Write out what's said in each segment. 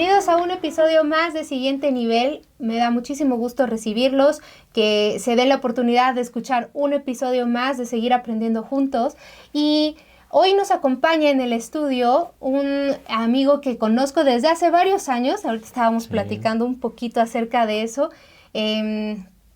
Bienvenidos a un episodio más de Siguiente Nivel. Me da muchísimo gusto recibirlos, que se den la oportunidad de escuchar un episodio más, de seguir aprendiendo juntos. Y hoy nos acompaña en el estudio un amigo que conozco desde hace varios años. Ahorita estábamos platicando un poquito acerca de eso.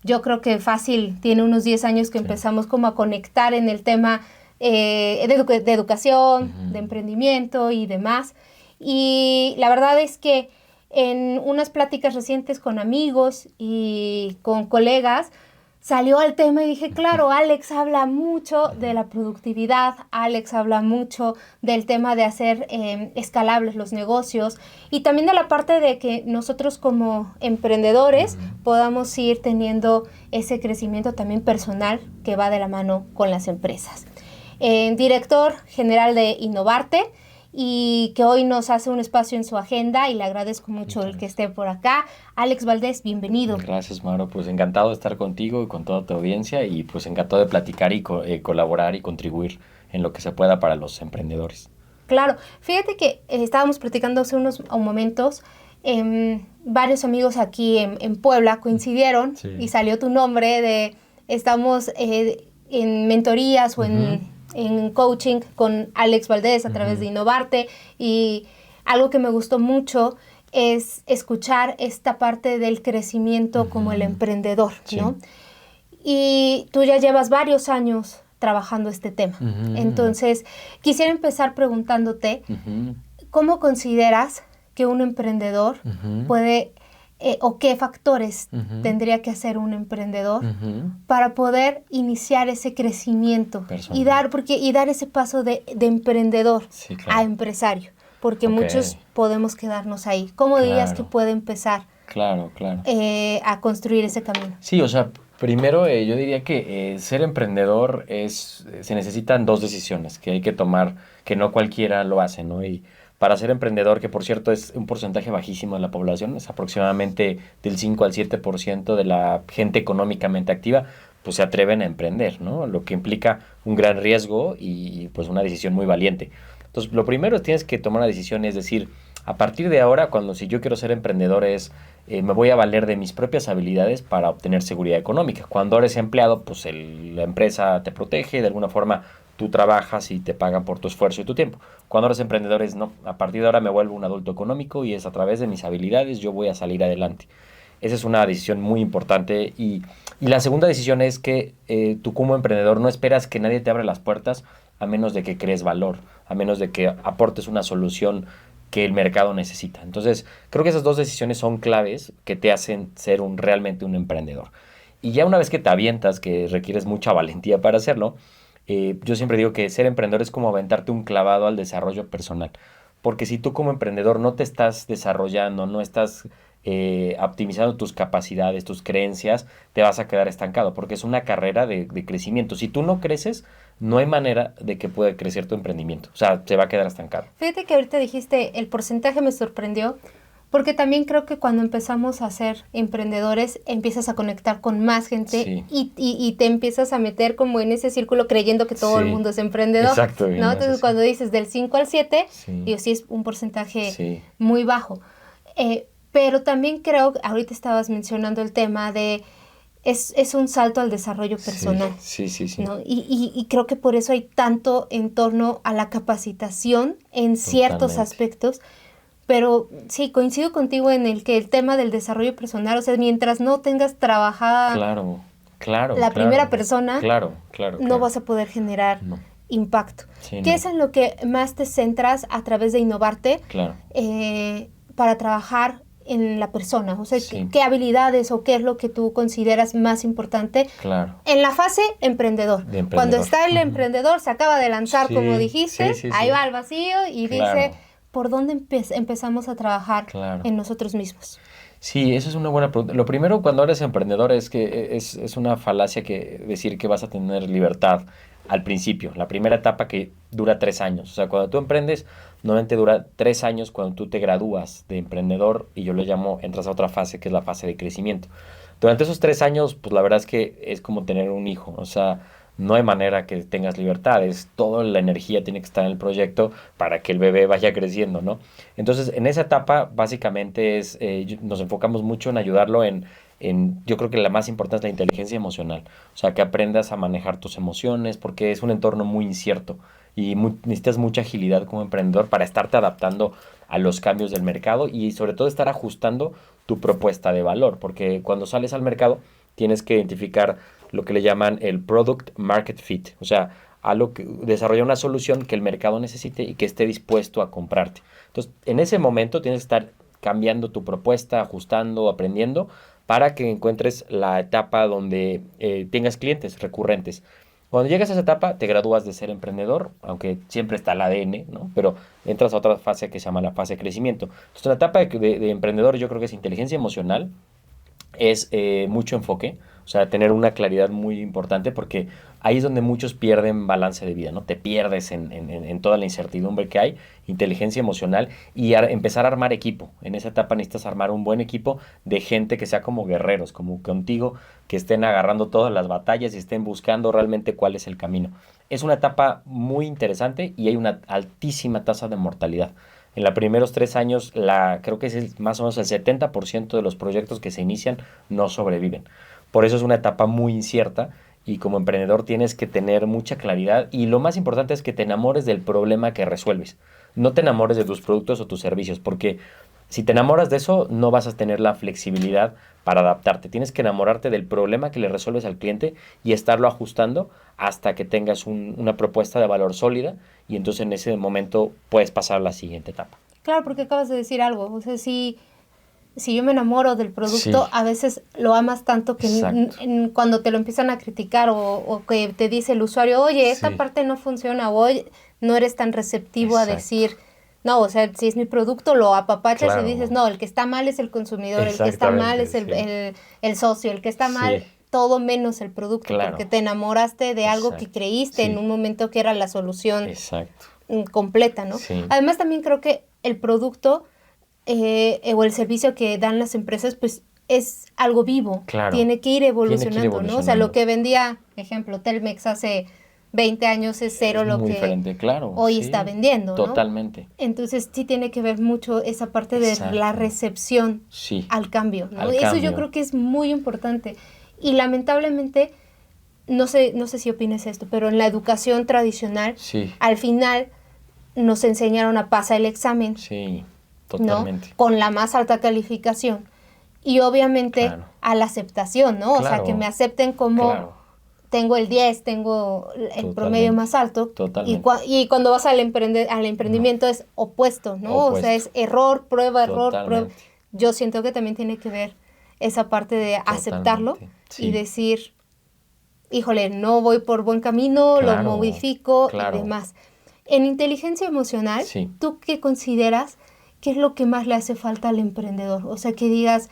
Yo creo que fácil, tiene unos 10 años que empezamos como a conectar en el tema de educación, de emprendimiento y demás. Y la verdad es que en unas pláticas recientes con amigos y con colegas salió el tema y dije, claro, Alex habla mucho de la productividad, Alex habla mucho del tema de hacer escalables los negocios y también de la parte de que nosotros como emprendedores podamos ir teniendo ese crecimiento también personal que va de la mano con las empresas. Director general de Innovarte, y que hoy nos hace un espacio en su agenda y le agradezco mucho el que esté por acá. Alex Valdés, bienvenido. Gracias, Mauro. Pues encantado de estar contigo y con toda tu audiencia y pues encantado de platicar y colaborar y contribuir en lo que se pueda para los emprendedores. Claro, fíjate que estábamos platicando hace unos momentos, varios amigos aquí en Puebla coincidieron y salió tu nombre de estamos en mentorías o en coaching con Alex Valdés a través de Innovarte, y algo que me gustó mucho es escuchar esta parte del crecimiento como el emprendedor, ¿no? Y tú ya llevas varios años trabajando este tema. Entonces, quisiera empezar preguntándote, ¿cómo consideras que un emprendedor puede o qué factores tendría que hacer un emprendedor para poder iniciar ese crecimiento y dar ese paso de emprendedor a empresario? Porque muchos podemos quedarnos ahí. ¿Cómo dirías que puede empezar a construir ese camino? Sí, o sea, primero yo diría que ser emprendedor se necesitan dos decisiones que hay que tomar, que no cualquiera lo hace, ¿no? Y para ser emprendedor, que por cierto es un porcentaje bajísimo de la población, es aproximadamente del 5 al 7% de la gente económicamente activa, pues se atreven a emprender, ¿no? Lo que implica un gran riesgo y pues una decisión muy valiente. Entonces, lo primero tienes que tomar una decisión, es decir, a partir de ahora, si yo quiero ser emprendedor me voy a valer de mis propias habilidades para obtener seguridad económica. Cuando eres empleado, pues la empresa te protege, de alguna forma tú trabajas y te pagan por tu esfuerzo y tu tiempo. Cuando eres emprendedor no, a partir de ahora me vuelvo un adulto económico y es a través de mis habilidades yo voy a salir adelante. Esa es una decisión muy importante y la segunda decisión es que tú como emprendedor no esperas que nadie te abra las puertas a menos de que crees valor, a menos de que aportes una solución que el mercado necesita. Entonces, creo que esas dos decisiones son claves que te hacen ser realmente un emprendedor. Y ya una vez que te avientas, que requieres mucha valentía para hacerlo, yo siempre digo que ser emprendedor es como aventarte un clavado al desarrollo personal. Porque si tú como emprendedor no te estás desarrollando, no estás optimizando tus capacidades, tus creencias, te vas a quedar estancado. Porque es una carrera de crecimiento. Si tú no creces, no hay manera de que pueda crecer tu emprendimiento. O sea, se va a quedar estancado. Fíjate que ahorita dijiste, el porcentaje me sorprendió. Porque también creo que cuando empezamos a ser emprendedores, empiezas a conectar con más gente y te empiezas a meter como en ese círculo creyendo que todo el mundo es emprendedor. Exacto. ¿no? Entonces, cuando dices del 5 al 7, digo, sí es un porcentaje muy bajo. Pero también creo, ahorita estabas mencionando el tema de, es un salto al desarrollo personal. Sí. ¿no? Y creo que por eso hay tanto en torno a la capacitación en ciertos aspectos. Pero sí, coincido contigo en el que el tema del desarrollo personal, o sea, mientras no tengas trabajada la primera persona, no vas a poder generar impacto. ¿Qué es en lo que más te centras a través de Innovarte para trabajar en la persona? O sea, ¿qué habilidades o qué es lo que tú consideras más importante en la fase emprendedor? Cuando está el emprendedor, se acaba de lanzar, como dijiste, ahí va al vacío y dice... ¿Por dónde empezamos a trabajar en nosotros mismos? Sí, esa es una buena pregunta. Lo primero cuando eres emprendedor es que es una falacia decir que vas a tener libertad al principio. La primera etapa que dura 3 años. O sea, cuando tú emprendes, normalmente dura 3 años cuando tú te gradúas de emprendedor y yo le llamo, entras a otra fase que es la fase de crecimiento. Durante esos 3 años, pues la verdad es que es como tener un hijo. O sea, no hay manera que tengas libertad, toda la energía tiene que estar en el proyecto para que el bebé vaya creciendo, ¿no? Entonces, en esa etapa, básicamente nos enfocamos mucho en ayudarlo yo creo que la más importante es la inteligencia emocional, o sea, que aprendas a manejar tus emociones, porque es un entorno muy incierto y necesitas mucha agilidad como emprendedor para estarte adaptando a los cambios del mercado y sobre todo estar ajustando tu propuesta de valor, porque cuando sales al mercado tienes que identificar lo que le llaman el product market fit, o sea, desarrollar una solución que el mercado necesite y que esté dispuesto a comprarte. Entonces, en ese momento tienes que estar cambiando tu propuesta, ajustando, aprendiendo, para que encuentres la etapa donde tengas clientes recurrentes. Cuando llegas a esa etapa, te gradúas de ser emprendedor, aunque siempre está el ADN, ¿no? Pero entras a otra fase que se llama la fase de crecimiento. Entonces, la etapa de emprendedor yo creo que es inteligencia emocional, es mucho enfoque, o sea, tener una claridad muy importante porque ahí es donde muchos pierden balance de vida, ¿no? Te pierdes en toda la incertidumbre que hay, inteligencia emocional y empezar a armar equipo. En esa etapa necesitas armar un buen equipo de gente que sea como guerreros, como contigo, que estén agarrando todas las batallas y estén buscando realmente cuál es el camino. Es una etapa muy interesante y hay una altísima tasa de mortalidad. En los primeros 3 años, creo que es más o menos el 70% de los proyectos que se inician no sobreviven. Por eso es una etapa muy incierta y como emprendedor tienes que tener mucha claridad y lo más importante es que te enamores del problema que resuelves. No te enamores de tus productos o tus servicios, porque si te enamoras de eso, no vas a tener la flexibilidad para adaptarte. Tienes que enamorarte del problema que le resuelves al cliente y estarlo ajustando hasta que tengas una propuesta de valor sólida y entonces en ese momento puedes pasar a la siguiente etapa. Claro, porque acabas de decir algo. O sea, si yo me enamoro del producto, Sí, a veces lo amas tanto que exacto. cuando te lo empiezan a criticar o que te dice el usuario, oye, esta Sí, parte no funciona, o oye, no eres tan receptivo a exacto. decir, no, o sea, si es mi producto, lo apapachas y dices, Claro, no, el que está mal es el consumidor, el que está mal exactamente, es sí. el socio, el que está Sí, mal, todo menos el producto, porque claro, te enamoraste de algo que exacto. creíste en Sí, un momento que era la solución exacto. completa, ¿no? Sí, Además, también creo que el producto o el servicio que dan las empresas, pues es algo vivo, claro. tiene que ir Tiene que ir evolucionando, ¿no? O sea, lo evolucionando. que vendía, ejemplo, Telmex hace 20 años es cero Es lo muy que diferente, claro, hoy está sí, vendiendo, ¿no? totalmente. Entonces sí tiene que ver mucho esa parte de la Exacto. recepción Sí, al cambio, ¿no? al Eso yo cambio. creo que es muy importante. Y lamentablemente, no sé si opinas esto, pero en la educación tradicional, Sí, al final nos enseñaron a pasar el examen, sí, ¿no? totalmente. Con la más alta calificación. Y obviamente Claro, a la aceptación, ¿no? O sea, que me claro, acepten como claro, tengo el 10, tengo el promedio totalmente, más alto. totalmente. Y cuando vas al No, emprendimiento es opuesto, ¿no? O sea, opuesto, es error, prueba, error, prueba. totalmente, Yo siento que también tiene que ver esa parte de aceptarlo totalmente. y Sí, decir, híjole, no voy por buen camino, lo claro, modifico y claro, demás. En inteligencia emocional, sí, ¿tú qué consideras que es lo que más le hace falta al emprendedor? O sea, que digas,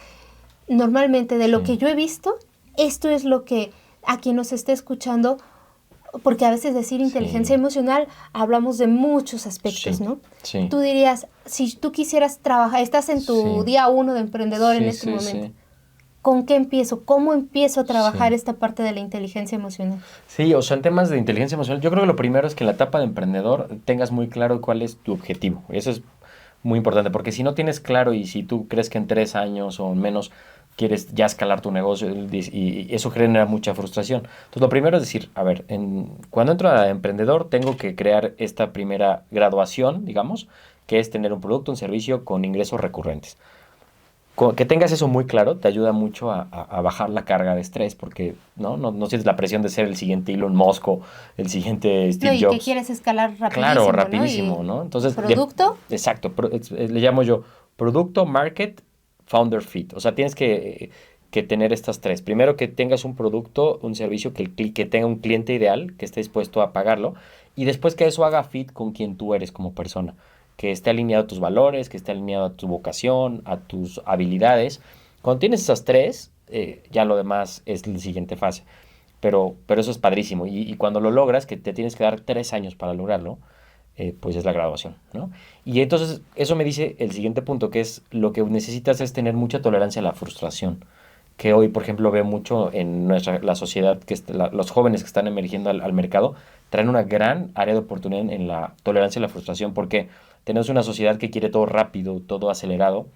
normalmente de lo sí, que yo he visto, esto es lo que a quien nos esté escuchando, porque a veces decir inteligencia sí, emocional hablamos de muchos aspectos, sí, ¿no? sí, Tú dirías, si tú quisieras trabajar, estás en tu sí, día uno de emprendedor en sí, este sí, momento, sí, ¿con qué empiezo? ¿Cómo empiezo a trabajar sí. esta parte de la inteligencia emocional? Sí, o sea, en temas de inteligencia emocional, yo creo que lo primero es que en la etapa de emprendedor tengas muy claro cuál es tu objetivo. Eso es muy importante, porque si no tienes claro y si tú crees que en 3 años o menos quieres ya escalar tu negocio y eso genera mucha frustración. Entonces, lo primero es decir, a ver, cuando entro a emprendedor tengo que crear esta primera graduación, digamos, que es tener un producto, un servicio con ingresos recurrentes. Que tengas eso muy claro te ayuda mucho a bajar la carga de estrés porque no sientes la presión de ser el siguiente Elon Musk o el siguiente No, Steve y que Jobs. quieres escalar Claro, rapidísimo, ¿no? Y rapidísimo, ¿no? Entonces, producto, exacto, le llamo yo producto, market, founder fit. O sea, tienes que tener estas tres. Primero, que tengas un producto, un servicio que tenga un cliente ideal, que esté dispuesto a pagarlo. Y después que eso haga fit con quien tú eres como persona. Que esté alineado a tus valores, que esté alineado a tu vocación, a tus habilidades. Cuando tienes esas tres, ya lo demás es la siguiente fase. Pero eso es padrísimo. Y cuando lo logras, que te tienes que dar 3 años para lograrlo, pues es la graduación, ¿no? Y entonces eso me dice el siguiente punto, que es lo que necesitas es tener mucha tolerancia a la frustración. que hoy, por ejemplo, veo mucho en la sociedad, que los jóvenes que están emergiendo al mercado, traen una gran área de oportunidad en la tolerancia y la frustración, porque tenemos una sociedad que quiere todo rápido, todo acelerado,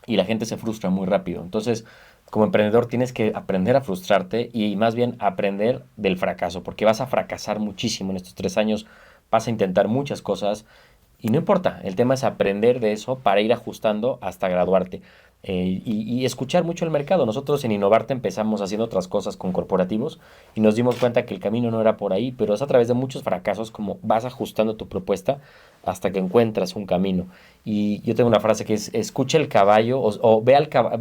y la gente se frustra muy rápido. Entonces, como emprendedor tienes que aprender a frustrarte y más bien aprender del fracaso, porque vas a fracasar muchísimo en estos 3 años, vas a intentar muchas cosas y no importa, el tema es aprender de eso para ir ajustando hasta graduarte. Y escuchar mucho el mercado. Nosotros en Innovarte empezamos haciendo otras cosas con corporativos y nos dimos cuenta que el camino no era por ahí, pero es a través de muchos fracasos como vas ajustando tu propuesta hasta que encuentras un camino. Y yo tengo una frase que es, escucha el caballo o ve al caballo,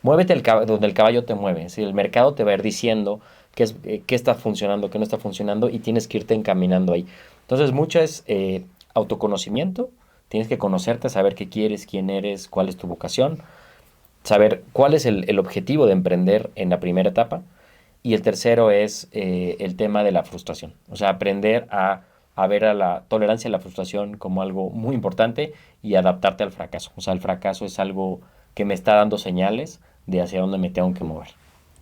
muévete donde el caballo te mueve. Si el mercado te va a ir diciendo qué está funcionando, qué no está funcionando y tienes que irte encaminando ahí. Entonces, mucho es autoconocimiento. Tienes que conocerte, saber qué quieres, quién eres, cuál es tu vocación, saber cuál es el objetivo de emprender en la primera etapa. Y el tercero es el tema de la frustración. O sea, aprender a ver a la tolerancia y la frustración como algo muy importante y adaptarte al fracaso. O sea, el fracaso es algo que me está dando señales de hacia dónde me tengo que mover.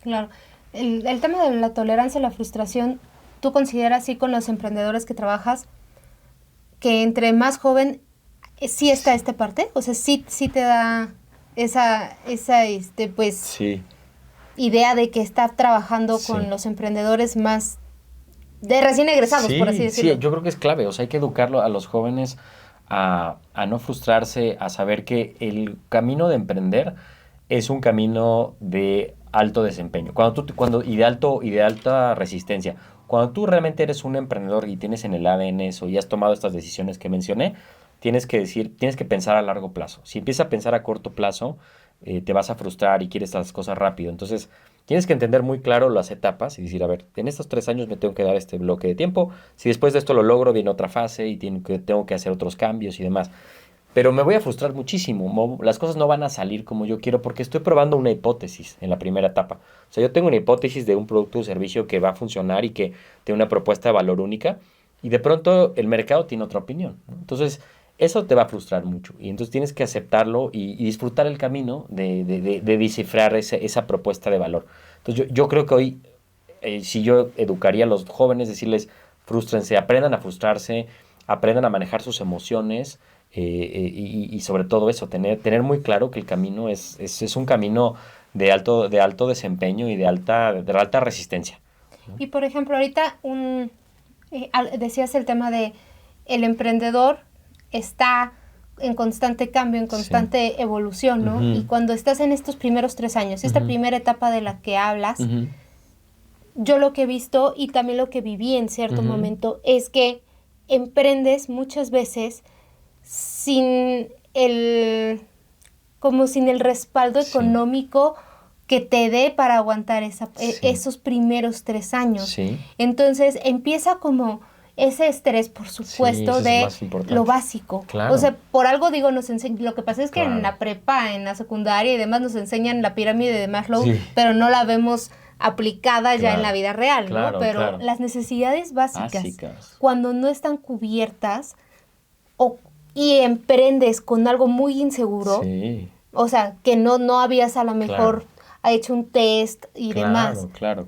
Claro. El tema de la tolerancia y la frustración, ¿tú consideras así con los emprendedores que trabajas que entre más joven sí está esta parte? O sea, sí te da esa pues, Sí, idea de que está trabajando sí. con los emprendedores más de recién egresados, por así decirlo. Sí, yo creo que es clave. O sea, hay que educarlo a los jóvenes a no frustrarse, a saber que el camino de emprender es un camino de alto desempeño y de alta resistencia. Cuando tú realmente eres un emprendedor y tienes en el ADN eso y has tomado estas decisiones que mencioné, tienes que pensar a largo plazo. Si empiezas a pensar a corto plazo, te vas a frustrar y quieres las cosas rápido. Entonces, tienes que entender muy claro las etapas y decir, a ver, en estos 3 años me tengo que dar este bloque de tiempo. Si después de esto lo logro, viene otra fase y tengo que hacer otros cambios y demás. Pero me voy a frustrar muchísimo. Las cosas no van a salir como yo quiero porque estoy probando una hipótesis en la primera etapa. O sea, yo tengo una hipótesis de un producto o servicio que va a funcionar y que tiene una propuesta de valor única y de pronto el mercado tiene otra opinión, ¿no? Entonces, eso te va a frustrar mucho y entonces tienes que aceptarlo y disfrutar el camino de descifrar esa propuesta de valor. Entonces, yo creo que hoy, si yo educaría a los jóvenes, decirles, frústrense, aprendan a frustrarse, aprendan a manejar sus emociones y sobre todo eso, tener muy claro que el camino es un camino de alto desempeño y de alta resistencia, ¿no? Y por ejemplo, ahorita decías el tema de el emprendedor está en constante cambio, en constante evolución, ¿no? Uh-huh. Y cuando estás en estos primeros 3 años, esta primera etapa de la que hablas, yo lo que he visto y también lo que viví en cierto momento es que emprendes muchas veces sin el respaldo económico que te dé para aguantar esos primeros 3 años. Sí. Entonces empieza como ese estrés, por supuesto, de lo básico. Claro. O sea, por algo digo, lo que pasa es que Claro. en la prepa, en la secundaria y demás nos enseñan la pirámide de Maslow, Sí. pero no la vemos aplicada ya Claro. en la vida real, Claro, ¿no? Pero claro. las necesidades básicas, cuando no están cubiertas y emprendes con algo muy inseguro, Sí. o sea, que no habías a lo mejor hecho un test y demás, Claro.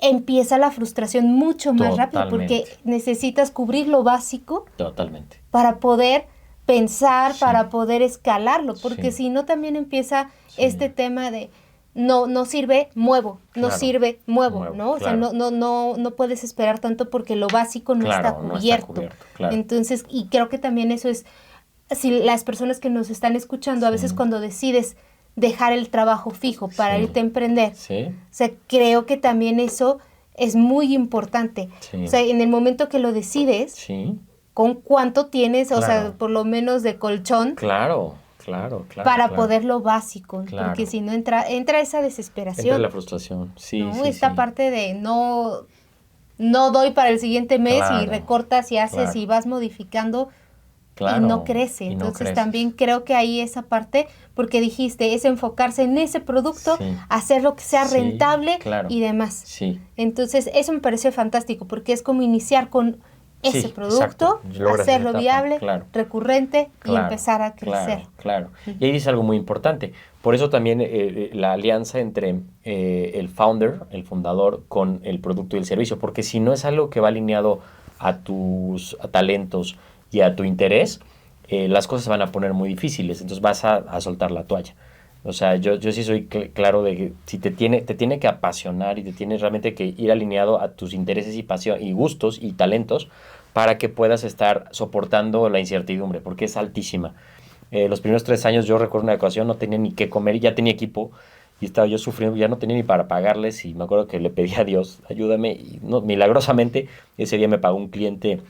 empieza la frustración mucho más rápido porque Totalmente. necesitas cubrir lo básico Totalmente. para poder pensar, Sí. para poder escalarlo, porque Sí. si no también empieza Sí. este tema de no sirve, muevo, no Claro. sirve, muevo, Muevo, ¿no? O sea, claro. no puedes esperar tanto porque lo básico no está Claro, no cubierto. está cubierto, claro. Entonces, y creo que también eso es, si las personas que nos están escuchando, a veces cuando decides dejar el trabajo fijo para Sí. irte a emprender, Sí. o sea, creo que también eso es muy importante. Sí. O sea, en el momento que lo decides, Sí. ¿con cuánto tienes? O sea, Claro. por lo menos de colchón Claro. para poder lo básico. Claro. Porque si no entra esa desesperación. Entra la frustración. Sí, ¿no? sí, Esta sí. parte de no doy para el siguiente mes Claro, y recortas y haces claro. y vas modificando. Claro, Y no crece. y no Entonces creces. también creo que ahí esa parte, porque dijiste, es enfocarse en ese producto, Sí. hacerlo que sea Sí, rentable claro. y demás. Sí. Entonces eso me pareció fantástico, porque es como iniciar con ese Sí, producto, exacto. Logras hacerlo esa etapa, viable, claro. recurrente y Claro, empezar a crecer. Claro. Y ahí dice algo muy importante. Por eso también la alianza entre el founder, el fundador, con el producto y el servicio, porque si no es algo que va alineado a tus talentos y a tu interés, las cosas se van a poner muy difíciles, entonces vas a soltar la toalla. O sea, yo sí soy claro de que si te tiene que apasionar y te tiene realmente que ir alineado a tus intereses y pasión y gustos y talentos para que puedas estar soportando la incertidumbre, porque es altísima. Los primeros 3 años yo recuerdo una ocasión, no tenía ni qué comer y ya tenía equipo y estaba yo sufriendo, ya no tenía ni para pagarles y me acuerdo que le pedí a Dios, ayúdame y no, milagrosamente ese día me pagó un cliente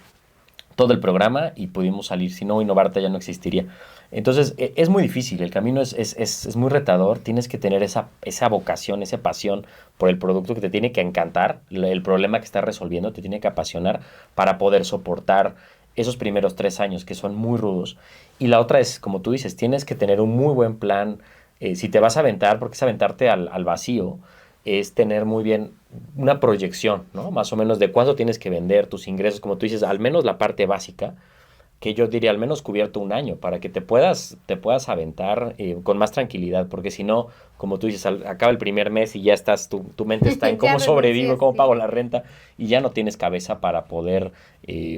todo el programa y pudimos salir, si no Innovarte ya no existiría. Entonces es muy difícil, el camino es muy retador, tienes que tener esa vocación, esa pasión por el producto que te tiene que encantar, el problema que estás resolviendo te tiene que apasionar para poder soportar esos primeros 3 años que son muy rudos. Y la otra es, como tú dices, tienes que tener un muy buen plan. Si te vas a aventar, porque es aventarte al vacío, es tener muy bien una proyección, ¿no? Más o menos de cuánto tienes que vender, tus ingresos, como tú dices, al menos la parte básica, que yo diría al menos cubierto un año, para que te puedas aventar con más tranquilidad, porque si no, como tú dices, acaba el primer mes y ya estás, tu mente está en Ya cómo sobrevivo, renuncias, cómo pago sí. la renta, y ya no tienes cabeza para poder,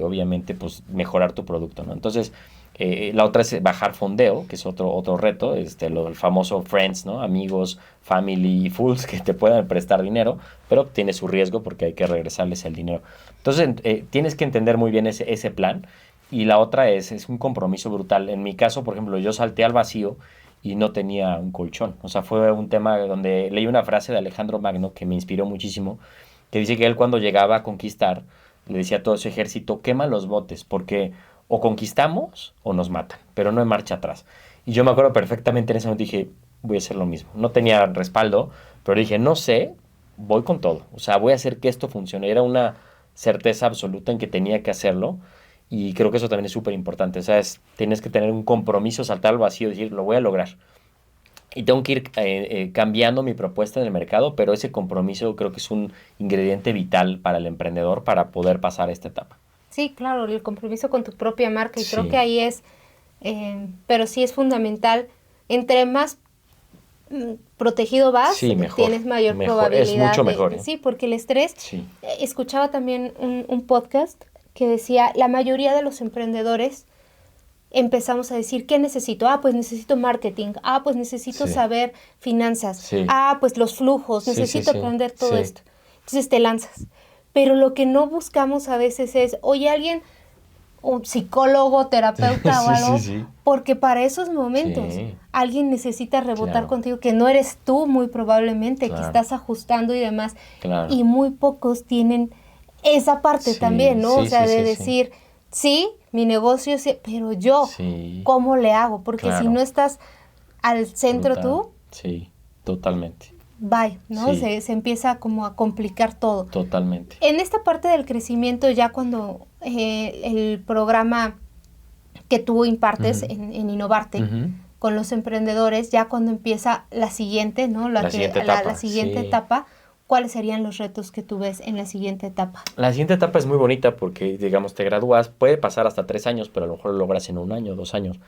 obviamente, pues mejorar tu producto, ¿no? Entonces, la otra es bajar fondeo, que es otro reto, el famoso friends, ¿no? Amigos, family, fools que te puedan prestar dinero, pero tiene su riesgo porque hay que regresarles el dinero. Entonces, tienes que entender muy bien ese plan. Y la otra es un compromiso brutal. En mi caso, por ejemplo, yo salté al vacío y no tenía un colchón. O sea, fue un tema donde leí una frase de Alejandro Magno que me inspiró muchísimo, que dice que él cuando llegaba a conquistar, le decía a todo su ejército, quema los botes, porque o conquistamos o nos matan, pero no hay marcha atrás. Y yo me acuerdo perfectamente en ese momento, dije, voy a hacer lo mismo. No tenía respaldo, pero dije, no sé, voy con todo. O sea, voy a hacer que esto funcione. Era una certeza absoluta en que tenía que hacerlo. Y creo que eso también es súper importante. O sea, tienes que tener un compromiso, saltar al vacío y decir, lo voy a lograr. Y tengo que ir cambiando mi propuesta en el mercado, pero ese compromiso creo que es un ingrediente vital para el emprendedor para poder pasar esta etapa. Sí, claro, el compromiso con tu propia marca y creo que Sí, ahí es, pero sí es fundamental. Entre más protegido vas, sí, mejor, tienes mayor mejor, es probabilidad mucho mejor, ¿eh? sí, porque el estrés, Sí, escuchaba también un podcast que decía, la mayoría de los emprendedores empezamos a decir, ¿qué necesito? Ah, pues necesito marketing. Ah, pues necesito sí, saber finanzas. sí, Ah, pues los flujos. sí, sí, Necesito sí, aprender todo sí, esto. Entonces te lanzas. Pero lo que no buscamos a veces es, oye, alguien, un psicólogo, terapeuta o sí, sí, algo, sí, porque para esos momentos sí, alguien necesita rebotar claro, contigo, que no eres tú muy probablemente, que claro, estás ajustando y demás. claro, Y muy pocos tienen esa parte sí, también, ¿no? O sí, sea, sí, de sí, sí, decir, sí, mi negocio, sí, pero yo, sí, ¿cómo le hago? Porque si no claro, estás al centro brutal, tú, sí, totalmente, bye, ¿no? sí, Se empieza como a complicar todo. totalmente. En esta parte del crecimiento, ya cuando el programa que tú impartes Ujú, en Innovarte ujú. con los emprendedores, ya cuando empieza la siguiente, ¿no? La siguiente La etapa, siguiente sí. etapa, ¿cuáles serían los retos que tú ves en la siguiente etapa? La siguiente etapa es muy bonita porque, digamos, te gradúas, puede pasar hasta 3 años, pero a lo mejor lo logras en un año, 2 años.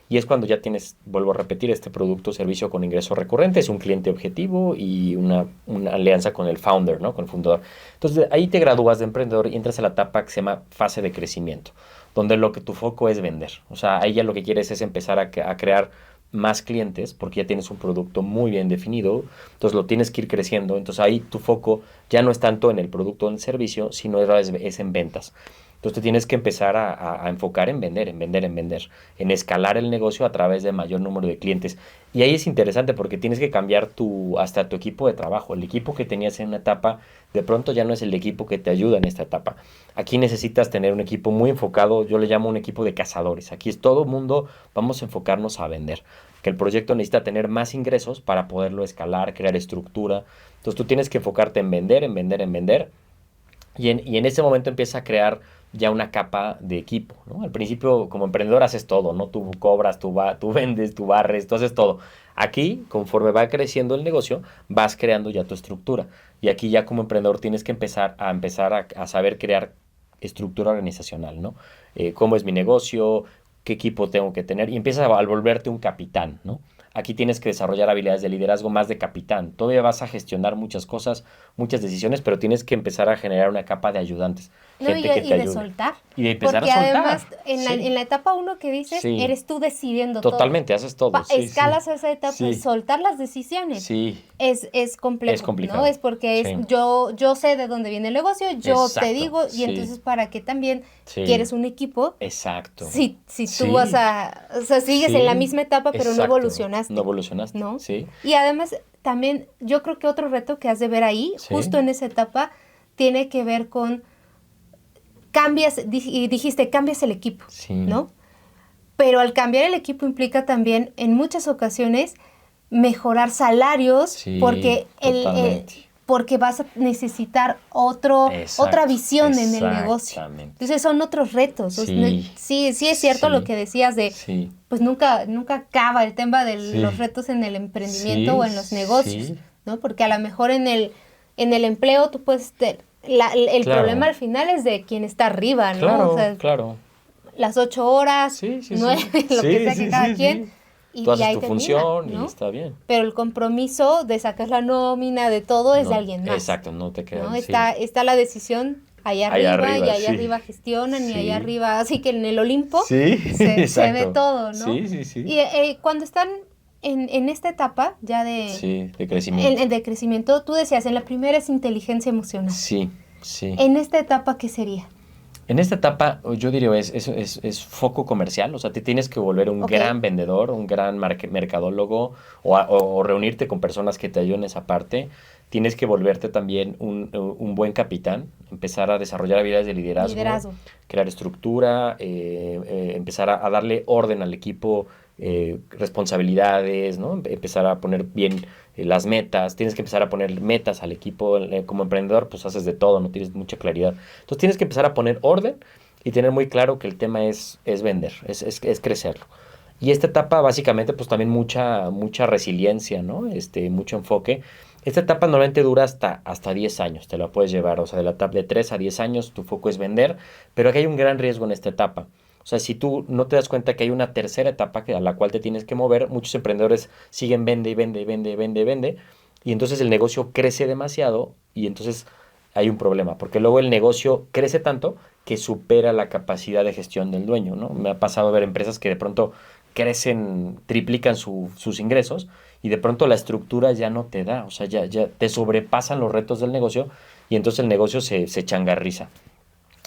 Y es cuando ya tienes, vuelvo a repetir, este producto o servicio con ingreso recurrente, es un cliente objetivo y una alianza con el founder, ¿no? Con el fundador. Entonces, ahí te gradúas de emprendedor y entras a la etapa que se llama fase de crecimiento, donde lo que tu foco es vender. O sea, ahí ya lo que quieres es empezar a crear más clientes porque ya tienes un producto muy bien definido, entonces lo tienes que ir creciendo, entonces ahí tu foco ya no es tanto en el producto o en el servicio, sino es en ventas. Entonces te tienes que empezar a enfocar en vender, en vender, en vender, en escalar el negocio a través de mayor número de clientes. Y ahí es interesante porque tienes que cambiar hasta tu equipo de trabajo. El equipo que tenías en una etapa, de pronto ya no es el equipo que te ayuda en esta etapa. Aquí necesitas tener un equipo muy enfocado, yo le llamo un equipo de cazadores. Aquí es todo mundo, vamos a enfocarnos a vender. Que el proyecto necesita tener más ingresos para poderlo escalar, crear estructura. Entonces tú tienes que enfocarte en vender, en vender, en vender y en ese momento empieza a crear ya una capa de equipo, ¿no? Al principio, como emprendedor, haces todo, ¿no? Tú cobras, tú vendes, tú barres, tú haces todo. Aquí, conforme va creciendo el negocio, vas creando ya tu estructura. Y aquí ya como emprendedor tienes que empezar a saber crear estructura organizacional, ¿no? ¿Cómo es mi negocio? ¿Qué equipo tengo que tener? Y empiezas a volverte un capitán, ¿no? Aquí tienes que desarrollar habilidades de liderazgo más de capitán. Todavía vas a gestionar muchas cosas, muchas decisiones, pero tienes que empezar a generar una capa de ayudantes, No, gente que te de ayude. soltar. Y de empezar a Porque además, soltar. en Sí, la etapa uno que dices, sí, eres tú decidiendo todo. totalmente, haces todo. Sí, sí, Escalas a esa etapa y sí, soltar las decisiones sí, es es complejo, ¿no? complicado. Es porque Sí, yo sé de dónde viene el negocio, yo te exacto, digo, y sí, entonces para que también sí, quieres un equipo, exacto. si tú vas Sí, o sea, sigues en la sí, misma etapa, pero no exacto. No evolucionaste, evolucionaste, ¿no? sí, Y además, también yo creo que otro reto que has de ver ahí, sí, justo en esa etapa, tiene que ver con y dijiste, cambias el equipo, sí, ¿no? Pero al cambiar el equipo implica también, en muchas ocasiones, mejorar salarios sí, totalmente. porque vas a necesitar otra Exacto, visión en el negocio. exactamente. Entonces son otros retos. Sí, Sí es cierto lo sí, que decías de, sí, pues nunca acaba el tema de los sí, retos en el emprendimiento o sí, en los negocios, sí, ¿no? Porque a lo mejor en el empleo tú puedes el problema claro, al final es de quien está arriba, ¿no? O claro, sea, claro. las 8 horas, Sí, sí, nueve, sí, lo que sí, sea que sí, cada sí, quien, sí. Tú y haces ahí tu termina, función y ¿no? está bien. Pero el compromiso de sacar la nómina, de todo, es de No, alguien más, exacto, no te ¿no? quedan, sí. Está la decisión allá Allá arriba, y arriba, allá sí. arriba gestionan, y allá Sí, arriba, así que en el Olimpo sí, se ve exacto. todo, ¿no? Sí, sí, sí. Y cuando están en esta etapa ya Sí, de crecimiento. de crecimiento, tú decías, en la primera es inteligencia emocional. Sí, sí. En esta etapa, ¿qué sería? En esta etapa, yo diría, es foco comercial, o sea, te tienes que volver un ¿Ok? gran vendedor, un gran mercadólogo o reunirte con personas que te ayuden en esa parte. Tienes que volverte también un buen capitán, empezar a desarrollar habilidades de liderazgo, Liderazgo. crear estructura, empezar a darle orden al equipo, responsabilidades, ¿no? Empezar a poner bien las metas, tienes que empezar a poner metas al equipo. Como emprendedor, pues haces de todo, no tienes mucha claridad. Entonces tienes que empezar a poner orden y tener muy claro que el tema es vender, es crecerlo. Y esta etapa básicamente pues también mucha resiliencia, ¿no? Mucho enfoque. Esta etapa normalmente dura hasta 10 años, te la puedes llevar, o sea, de la etapa de 3 a 10 años tu foco es vender, pero aquí hay un gran riesgo en esta etapa. O sea, si tú no te das cuenta que hay una tercera etapa a la cual te tienes que mover, muchos emprendedores siguen vende y vende y vende y vende y vende, y entonces el negocio crece demasiado y entonces hay un problema, porque luego el negocio crece tanto que supera la capacidad de gestión del dueño, ¿no? Me ha pasado ver empresas que de pronto crecen, triplican sus ingresos y de pronto la estructura ya no te da, o sea, ya te sobrepasan los retos del negocio y entonces el negocio se changarriza.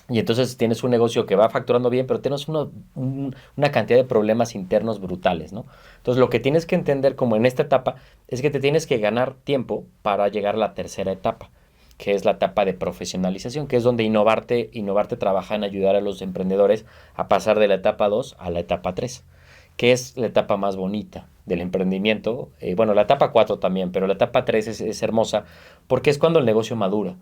Y entonces tienes un negocio que va facturando bien, pero tienes una cantidad de problemas internos brutales, ¿no? Entonces lo que tienes que entender como en esta etapa es que te tienes que ganar tiempo para llegar a la tercera etapa, que es la etapa de profesionalización, que es donde innovarte trabaja en ayudar a los emprendedores a pasar de la etapa 2 a la etapa 3, que es la etapa más bonita del emprendimiento. Bueno, la etapa 4 también, pero la etapa 3 es hermosa porque es cuando el negocio madura.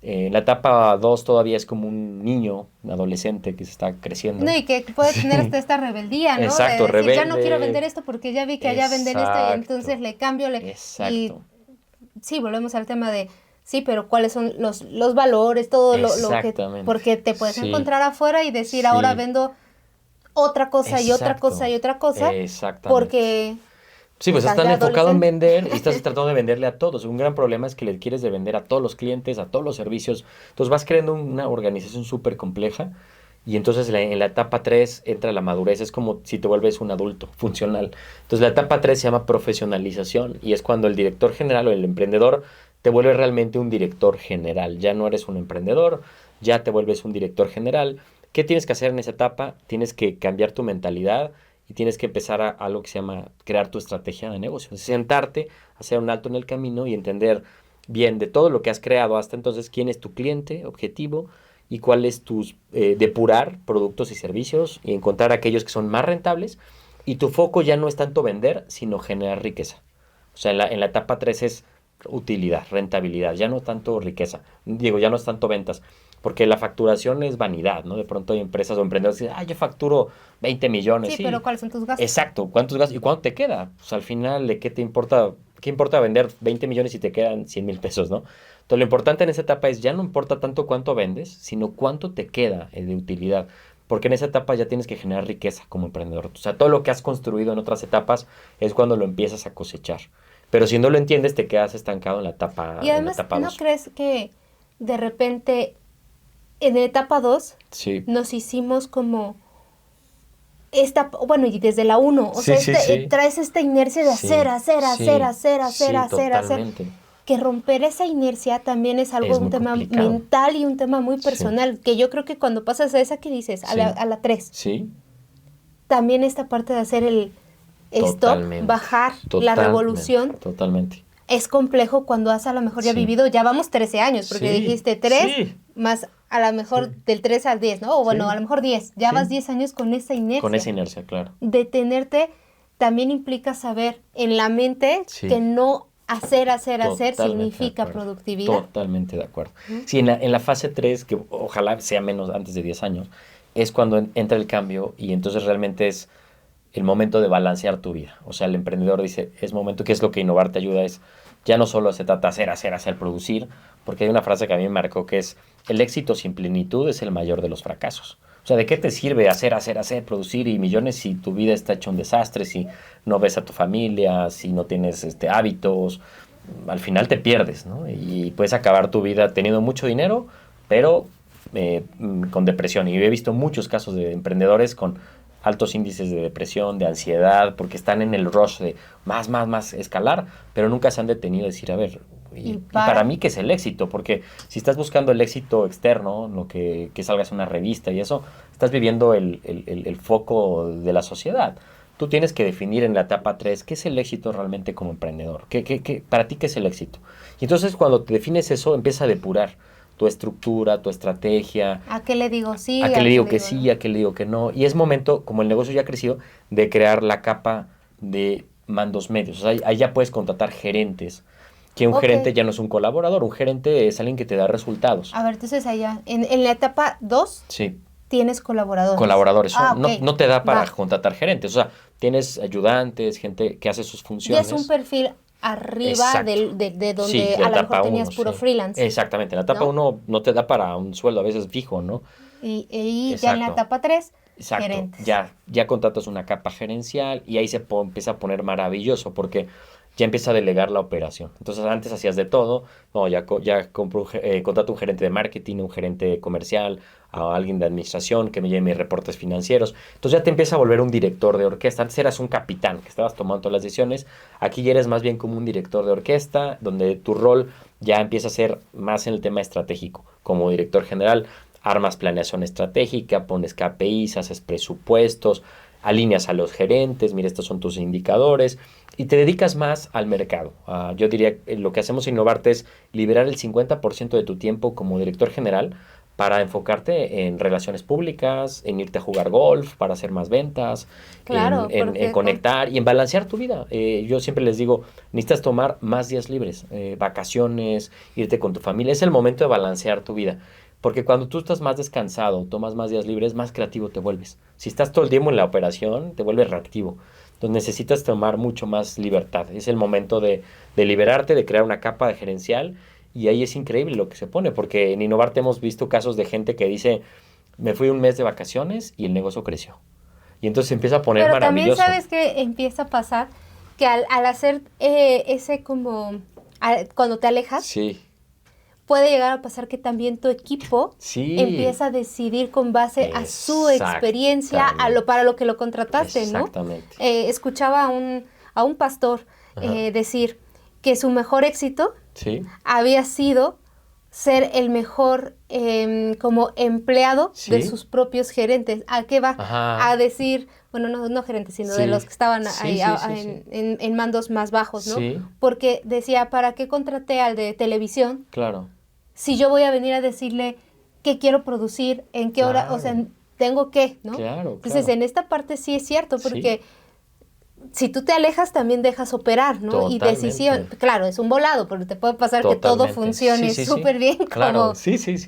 La etapa 2 todavía es como un niño, un adolescente que se está No, creciendo. y que puede tener hasta esta rebeldía, ¿no? De Exacto, decir, ya no quiero rebelde. vender esto porque ya vi que allá venden esto y entonces Exacto, le cambio. Y exacto, sí, volvemos al tema de, sí, pero cuáles son los valores, todo lo que, exactamente. porque te puedes Sí, encontrar afuera y decir, ahora sí, vendo otra cosa y otra cosa exacto, y otra cosa, exactamente. porque Sí, pues estás de están enfocado en adolescente. vender y estás tratando de venderle a todos. Un gran problema es que le quieres de vender a todos los clientes, a todos los servicios. Entonces vas creando una organización súper compleja y entonces en la etapa 3 entra la madurez. Es como si te vuelves un adulto funcional. Entonces la etapa 3 se llama profesionalización y es cuando el director general o el emprendedor te vuelve realmente un director general. Ya no eres un emprendedor, ya te vuelves un director general. ¿Qué tienes que hacer en esa etapa? Tienes que cambiar tu mentalidad y tienes que empezar a algo que se llama crear tu estrategia de negocio. Sentarte, hacer un alto en el camino y entender bien de todo lo que has creado hasta entonces quién es tu cliente objetivo y cuál es depurar productos y servicios y encontrar aquellos que son más rentables. Y tu foco ya no es tanto vender, sino generar riqueza. O sea, en la etapa 3 es utilidad, rentabilidad, ya no tanto riqueza. Digo, ya no es tanto ventas, porque la facturación es vanidad, ¿no? De pronto hay empresas o emprendedores que dicen, yo facturo 20 millones, Sí, sí. pero ¿cuáles son tus gastos? Exacto, ¿cuántos gastos y cuánto te queda? Pues al final, ¿de qué te importa? ¿Qué importa vender 20 millones si te quedan 100,000 pesos, ¿no? Entonces, lo importante en esa etapa es ya no importa tanto cuánto vendes, sino cuánto te queda de utilidad. porque en esa etapa ya tienes que generar riqueza como emprendedor. O sea, todo lo que has construido en otras etapas es cuando lo empiezas a cosechar. Pero si no lo entiendes, te quedas estancado Y en la además, etapa ¿no 2. crees que de repente en etapa 2 Sí. nos hicimos como bueno, y desde la 1, o Sí, sea, sí, sí. traes esta inercia de Sí, sí, hacer, totalmente. que romper esa inercia también es algo, Es un muy tema complicado. mental y un tema muy Sí. personal, que yo creo que cuando pasas a esa que dices, Sí. a la 3, Sí, también esta parte de hacer el stop, totalmente. bajar la Totalmente, revolución, Totalmente. es complejo cuando has a lo mejor ya Sí. vivido, ya vamos 13 años, porque Sí, dijiste 3 sí. más a lo mejor Sí. del 3 al 10, ¿no? O bueno, Sí. a lo mejor 10, ya Sí. vas 10 años con esa inercia. Con esa inercia, claro. Detenerte también implica saber en la mente Sí. que no hacer Totalmente significa de acuerdo. productividad. Totalmente de acuerdo. Sí, en la fase 3, que ojalá sea menos antes de 10 años, es cuando entra el cambio y entonces realmente es el momento de balancear tu vida. O sea, el emprendedor dice, es momento, que es lo que innovar te ayuda, es ya no solo se trata de hacer, producir, porque hay una frase que a mí me marcó que es, el éxito sin plenitud es el mayor de los fracasos. O sea, ¿de qué te sirve hacer, producir y millones si tu vida está hecha un desastre, si no ves a tu familia, si no tienes hábitos? Al final te pierdes, ¿no? Y puedes acabar tu vida teniendo mucho dinero, pero con depresión. Y he visto muchos casos de emprendedores con altos índices de depresión, de ansiedad, porque están en el rush de más escalar, pero nunca se han detenido a decir, a ver, y para mí, ¿qué es el éxito? Porque si estás buscando el éxito externo, lo que salgas en una revista y eso, estás viviendo el foco de la sociedad. Tú tienes que definir en la etapa 3 qué es el éxito realmente como emprendedor. Para ti, ¿qué es el éxito? Y entonces cuando te defines eso, empieza a depurar tu estructura, tu estrategia. ¿A qué le digo sí? ¿A qué le digo que sí? ¿No? ¿A qué le digo que no? Y es momento, como el negocio ya ha crecido, de crear la capa de mandos medios. O sea, ahí ya puedes contratar gerentes. Que un gerente ya no es un colaborador, un gerente es alguien que te da resultados. A ver, entonces allá, en la etapa 2, sí, tienes colaboradores. Colaboradores. Okay. No te da para contratar gerentes. O sea, tienes ayudantes, gente que hace sus funciones. Ya es un perfil arriba de donde a lo mejor tenías puro freelance. Exactamente. En la etapa 1 ¿no? te da para un sueldo a veces fijo, ¿no? Y ya en la etapa 3, gerentes. Ya contratas una capa gerencial y ahí se empieza a poner maravilloso porque ya empieza a delegar la operación. Entonces antes hacías de todo, no, ya contrato un gerente de marketing, un gerente comercial, a alguien de administración que me lleve mis reportes financieros. Entonces ya te empieza a volver un director de orquesta. Antes eras un capitán que estabas tomando todas las decisiones. Aquí ya eres más bien como un director de orquesta, donde tu rol ya empieza a ser más en el tema estratégico. Como director general, armas planeación estratégica, pones KPIs, haces presupuestos, alineas a los gerentes, mira, estos son tus indicadores, y te dedicas más al mercado. Yo diría que lo que hacemos en Innovarte es liberar el 50% de tu tiempo como director general para enfocarte en relaciones públicas, en irte a jugar golf, para hacer más ventas, en conectar y en balancear tu vida. Yo siempre les digo, necesitas tomar más días libres, vacaciones, irte con tu familia. Es el momento de balancear tu vida. Porque cuando tú estás más descansado, tomas más días libres, más creativo te vuelves. Si estás todo el tiempo en la operación, te vuelves reactivo. Entonces necesitas tomar mucho más libertad. Es el momento de liberarte, de crear una capa de gerencial. Y ahí es increíble lo que se pone, porque en Innovarte hemos visto casos de gente que dice, me fui un mes de vacaciones y el negocio creció. Y entonces se empieza a poner maravilloso. Pero también sabes que empieza a pasar que al hacer ese como, cuando te alejas, sí, puede llegar a pasar que también tu equipo empieza a decidir con base a su experiencia, para lo que lo contrataste, ¿no? Exactamente. Escuchaba a un pastor decir que su mejor éxito había sido ser el mejor como empleado de sus propios gerentes. ¿A qué va? A decir, bueno, no gerentes, sino de los que estaban ahí en mandos más bajos, ¿no? Porque decía, ¿para qué contraté al de televisión? Claro. Si yo voy a venir a decirle qué quiero producir, en qué hora, o sea, tengo que, ¿no? Entonces, en esta parte sí es cierto, porque si tú te alejas, también dejas operar, ¿no? Totalmente. Y decisión, claro, es un volado, porque te puede pasar que todo funcione súper bien,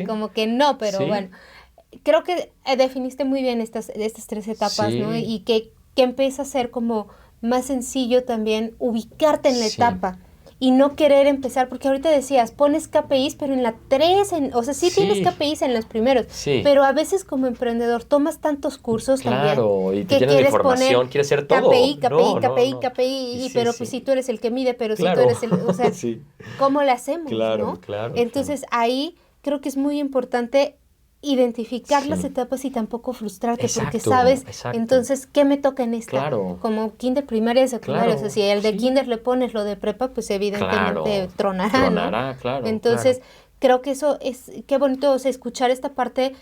como que no, pero bueno. Creo que definiste muy bien estas 3 etapas, ¿no? Y que empieza a ser como más sencillo también ubicarte en la etapa. y no querer empezar, porque ahorita decías, pones KPIs, pero en la 3, o sea, sí tienes KPIs en los primeros, pero a veces como emprendedor tomas tantos cursos también. Claro, y te llenas de información, quieres hacer todo. KPI, pero pues si tú eres el que mide, pero si tú eres el, o sea, ¿cómo le hacemos? Claro. Entonces ahí creo que es muy importante identificar las etapas y tampoco frustrarte, porque sabes, entonces, ¿qué me toca en esta? Como kinder, primaria, secundaria, o sea, si el de kinder le pones lo de prepa, pues evidentemente tronará, ¿no? Entonces, creo que eso es, qué bonito, o sea, escuchar esta parte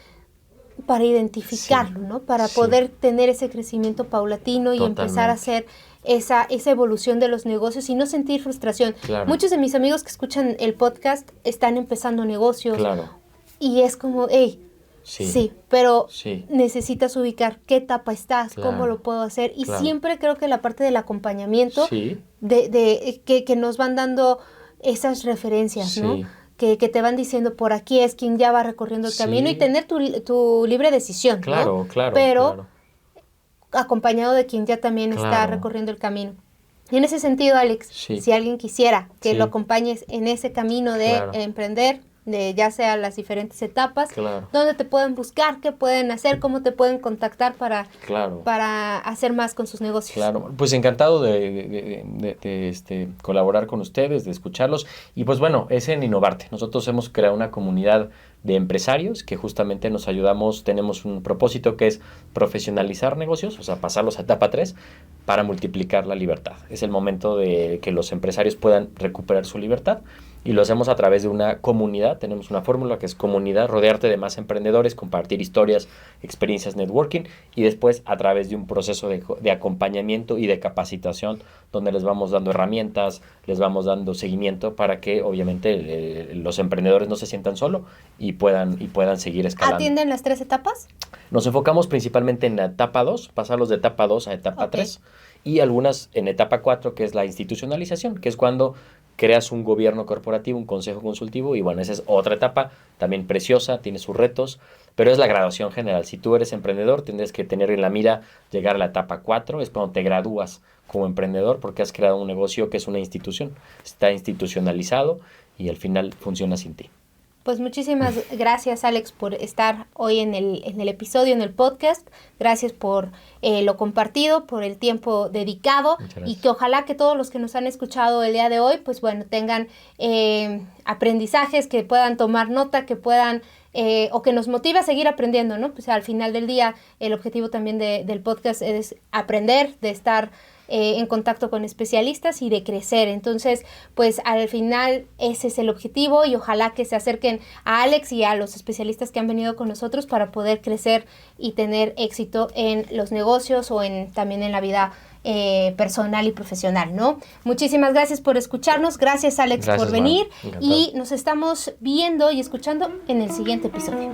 para identificarlo, ¿no? Para poder tener ese crecimiento paulatino y empezar a hacer esa evolución de los negocios y no sentir frustración. Muchos de mis amigos que escuchan el podcast están empezando negocios y es como, hey, pero necesitas ubicar qué etapa estás, cómo lo puedo hacer. Y siempre creo que la parte del acompañamiento, que nos van dando esas referencias, ¿no? Que te van diciendo, por aquí es quien ya va recorriendo el camino y tener tu libre decisión, ¿no? Pero acompañado de quien ya también está recorriendo el camino. Y en ese sentido, Alex, si alguien quisiera que lo acompañes en ese camino de emprender, de ya sea las diferentes etapas, dónde te pueden buscar, qué pueden hacer, cómo te pueden contactar para hacer más con sus negocios. Pues encantado de colaborar con ustedes, de escucharlos, y pues bueno, es en Innovarte. Nosotros hemos creado una comunidad de empresarios que justamente nos ayudamos, tenemos un propósito que es profesionalizar negocios, o sea, pasarlos a etapa 3 para multiplicar la libertad. Es el momento de que los empresarios puedan recuperar su libertad y lo hacemos a través de una comunidad. Tenemos una fórmula que es comunidad, rodearte de más emprendedores, compartir historias, experiencias, networking, y después a través de un proceso de acompañamiento y de capacitación donde les vamos dando herramientas, les vamos dando seguimiento para que obviamente los emprendedores no se sientan solos y puedan seguir escalando. ¿Atienden las 3 etapas? Nos enfocamos principalmente en la etapa 2, pasarlos de etapa 2 a etapa 3, y algunas en etapa 4, que es la institucionalización, que es cuando creas un gobierno corporativo, un consejo consultivo, y bueno, esa es otra etapa también preciosa, tiene sus retos, pero es la graduación general. Si tú eres emprendedor, tendrás que tener en la mira llegar a la etapa 4, es cuando te gradúas como emprendedor porque has creado un negocio que es una institución, está institucionalizado y al final funciona sin ti. Pues muchísimas gracias, Alex, por estar hoy en el episodio, en el podcast. Gracias por lo compartido, por el tiempo dedicado, y que ojalá que todos los que nos han escuchado el día de hoy, pues bueno, tengan aprendizajes, que puedan tomar nota, que puedan o que nos motive a seguir aprendiendo, ¿no? Pues al final del día el objetivo también del podcast es aprender, de estar en contacto con especialistas y de crecer. Entonces, pues al final ese es el objetivo, y ojalá que se acerquen a Alex y a los especialistas que han venido con nosotros para poder crecer y tener éxito en los negocios o también en la vida personal y profesional, ¿no? Muchísimas gracias por escucharnos, gracias Alex por venir, y nos estamos viendo y escuchando en el siguiente episodio.